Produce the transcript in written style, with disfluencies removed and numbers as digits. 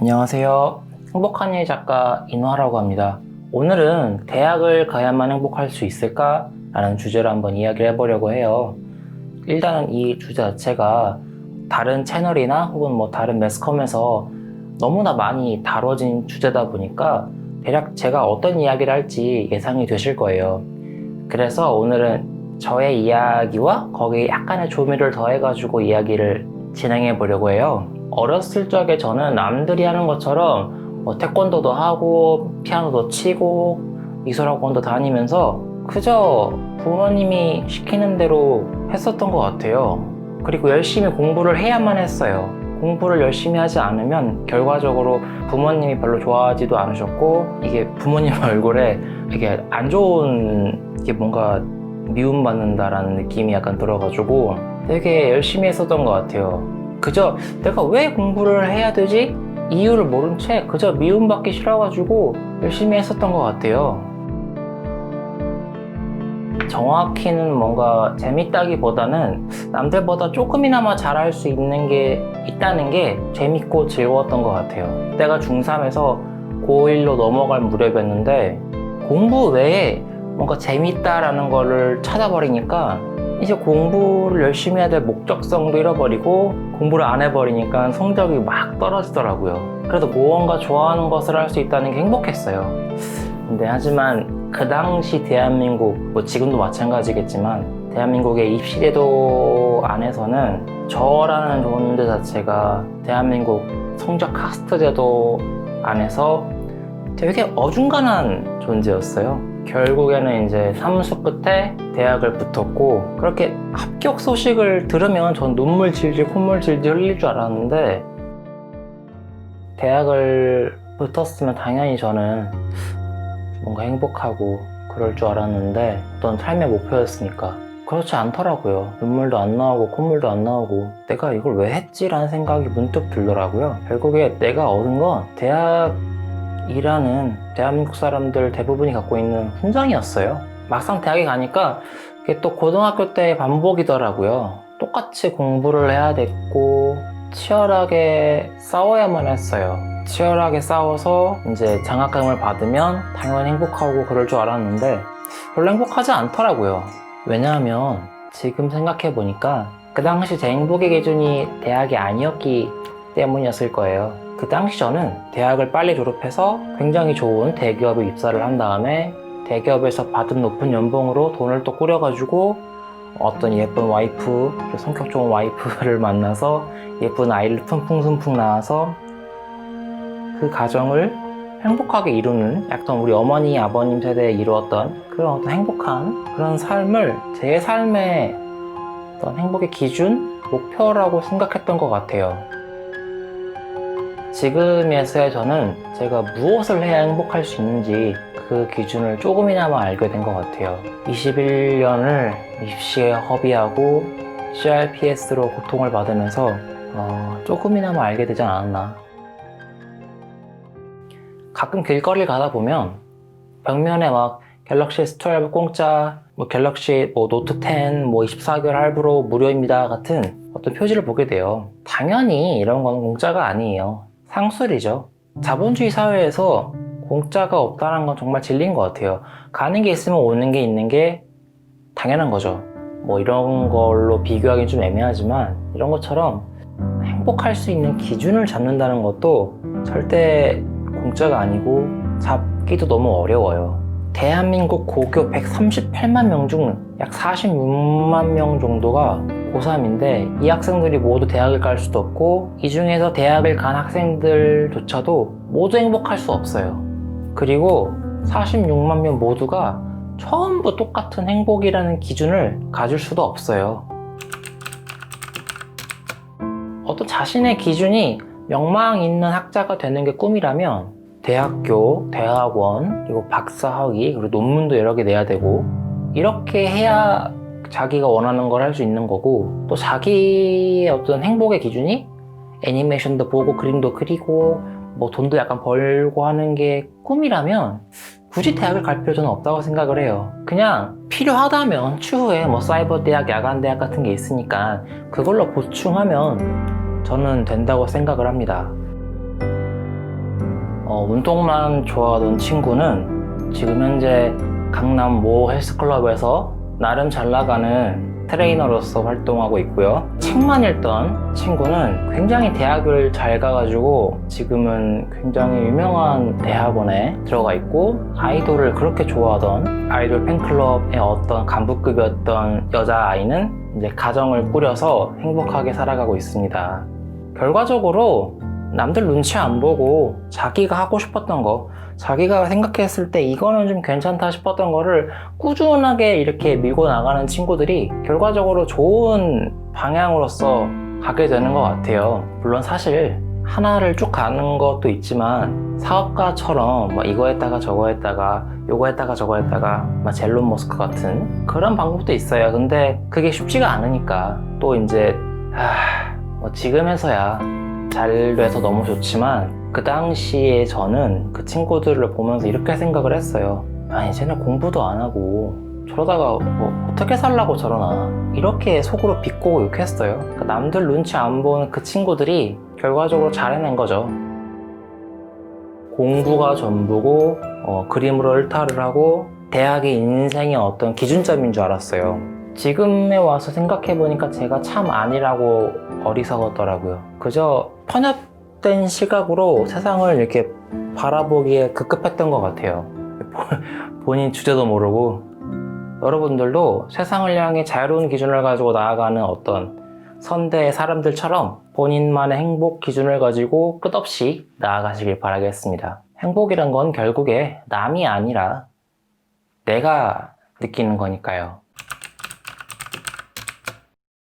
안녕하세요. 행복한 일 작가 인화라고 합니다. 오늘은 대학을 가야만 행복할 수 있을까? 라는 주제로 한번 이야기를 해보려고 해요. 일단은 이 주제 자체가 다른 채널이나 혹은 다른 매스컴에서 너무나 많이 다뤄진 주제다 보니까 대략 제가 어떤 이야기를 할지 예상이 되실 거예요. 그래서 오늘은 저의 이야기와 거기에 약간의 조미를 더해가지고 이야기를 진행해 보려고 해요. 어렸을 적에 저는 남들이 하는 것처럼 태권도도 하고 피아노도 치고 미술학원도 다니면서 그저 부모님이 시키는 대로 했었던 것 같아요. 그리고 열심히 공부를 해야만 했어요. 공부를 열심히 하지 않으면 결과적으로 부모님이 별로 좋아하지도 않으셨고, 이게 부모님 얼굴에 이게 안 좋은 이게 뭔가 미움받는다라는 느낌이 약간 들어가지고 되게 열심히 했었던 것 같아요. 그저 내가 왜 공부를 해야 되지? 이유를 모른 채 그저 미움받기 싫어가지고 열심히 했었던 것 같아요. 정확히는 뭔가 재밌다기보다는 남들보다 조금이나마 잘할 수 있는 게 있다는 게 재밌고 즐거웠던 것 같아요. 때가 중3에서 고1로 넘어갈 무렵이었는데 공부 외에 뭔가 재밌다라는 거를 찾아버리니까 이제 공부를 열심히 해야 될 목적성도 잃어버리고 공부를 안 해버리니까 성적이 막 떨어지더라고요. 그래도 무언가 좋아하는 것을 할 수 있다는 게 행복했어요. 근데 하지만 그 당시 대한민국, 지금도 마찬가지겠지만 대한민국의 입시제도 안에서는 저라는 존재 자체가 대한민국 성적 카스트 제도 안에서 되게 어중간한 존재였어요. 결국에는 이제 삼수 끝에 대학을 붙었고, 그렇게 합격 소식을 들으면 전 눈물 질질 콧물 질질 흘릴 줄 알았는데, 대학을 붙었으면 당연히 저는 뭔가 행복하고 그럴 줄 알았는데 어떤 삶의 목표였으니까 그렇지 않더라고요. 눈물도 안 나오고 콧물도 안 나오고 내가 이걸 왜 했지라는 생각이 문득 들더라고요. 결국에 내가 얻은 건 대학이라는 대한민국 사람들 대부분이 갖고 있는 훈장이었어요. 막상 대학에 가니까 그게 또 고등학교 때의 반복이더라고요. 똑같이 공부를 해야 됐고 치열하게 싸워야만 했어요. 치열하게 싸워서 이제 장학금을 받으면 당연히 행복하고 그럴 줄 알았는데 별로 행복하지 않더라고요. 왜냐하면 지금 생각해보니까 그 당시 제 행복의 기준이 대학이 아니었기 때문이었을 거예요. 그 당시 저는 대학을 빨리 졸업해서 굉장히 좋은 대기업에 입사를 한 다음에 대기업에서 받은 높은 연봉으로 돈을 또 꾸려가지고 어떤 예쁜 와이프, 성격 좋은 와이프를 만나서 예쁜 아이를 푼풍순풍 낳아서 그 가정을 행복하게 이루는, 약간 우리 어머니, 아버님 세대에 이루었던 그런 어떤 행복한 그런 삶을 제 삶의 어떤 행복의 기준, 목표라고 생각했던 것 같아요. 지금에서야 저는 제가 무엇을 해야 행복할 수 있는지 그 기준을 조금이나마 알게 된 것 같아요. 21년을 입시에 허비하고 CRPS로 고통을 받으면서 조금이나마 알게 되지 않았나. 가끔 길거리를 가다 보면 벽면에 막 갤럭시 S12 공짜, 갤럭시 노트 10 24개월 할부로 무료입니다 같은 어떤 표지를 보게 돼요. 당연히 이런 건 공짜가 아니에요. 상술이죠. 자본주의 사회에서 공짜가 없다는 건 정말 진리인 것 같아요. 가는 게 있으면 오는 게 있는 게 당연한 거죠. 이런 걸로 비교하기는 좀 애매하지만 이런 것처럼 행복할 수 있는 기준을 잡는다는 것도 절대 공짜가 아니고 잡기도 너무 어려워요. 대한민국 고교 138만 명 중 약 46만 명 정도가 고3인데 이 학생들이 모두 대학을 갈 수도 없고 이 중에서 대학을 간 학생들조차도 모두 행복할 수 없어요. 그리고 46만 명 모두가 전부 똑같은 행복이라는 기준을 가질 수도 없어요. 어떤 자신의 기준이 명망 있는 학자가 되는 게 꿈이라면 대학교, 대학원, 그리고 박사학위, 그리고 논문도 여러 개 내야 되고 이렇게 해야 자기가 원하는 걸 할 수 있는 거고, 또 자기의 어떤 행복의 기준이 애니메이션도 보고 그림도 그리고 돈도 약간 벌고 하는 게 꿈이라면 굳이 대학을 갈 필요는 없다고 생각을 해요. 그냥 필요하다면 추후에 사이버 대학, 야간 대학 같은 게 있으니까 그걸로 보충하면 저는 된다고 생각을 합니다. 운동만 좋아하던 친구는 지금 현재 강남 모 헬스클럽에서 나름 잘 나가는 트레이너로서 활동하고 있고요. 책만 읽던 친구는 굉장히 대학을 잘 가가지고 지금은 굉장히 유명한 대학원에 들어가 있고, 아이돌을 그렇게 좋아하던 아이돌 팬클럽의 어떤 간부급이었던 여자아이는 이제 가정을 꾸려서 행복하게 살아가고 있습니다. 결과적으로 남들 눈치 안 보고 자기가 하고 싶었던 거, 자기가 생각했을 때 이거는 좀 괜찮다 싶었던 거를 꾸준하게 이렇게 밀고 나가는 친구들이 결과적으로 좋은 방향으로서 가게 되는 것 같아요. 물론 사실 하나를 쭉 가는 것도 있지만 사업가처럼 막 이거 했다가 저거 했다가 요거 했다가 저거 했다가 막 젤론 머스크 같은 그런 방법도 있어요. 근데 그게 쉽지가 않으니까 또 이제 뭐 지금에서야 잘 돼서 너무 좋지만 그 당시에 저는 그 친구들을 보면서 이렇게 생각을 했어요. 아니 쟤네 공부도 안 하고 저러다가 뭐 어떻게 살라고 저러나, 이렇게 속으로 비꼬고 욕했어요. 그러니까 남들 눈치 안 보는 그 친구들이 결과적으로 잘 해낸 거죠. 공부가 전부고 그림으로 일탈을 하고 대학이 인생의 어떤 기준점인 줄 알았어요. 지금에 와서 생각해보니까 제가 참 아니라고 어리석었더라고요. 그저 편협된 시각으로 세상을 이렇게 바라보기에 급급했던 것 같아요. 본인 주제도 모르고. 여러분들도 세상을 향해 자유로운 기준을 가지고 나아가는 어떤 선대의 사람들처럼 본인만의 행복 기준을 가지고 끝없이 나아가시길 바라겠습니다. 행복이란 건 결국에 남이 아니라 내가 느끼는 거니까요.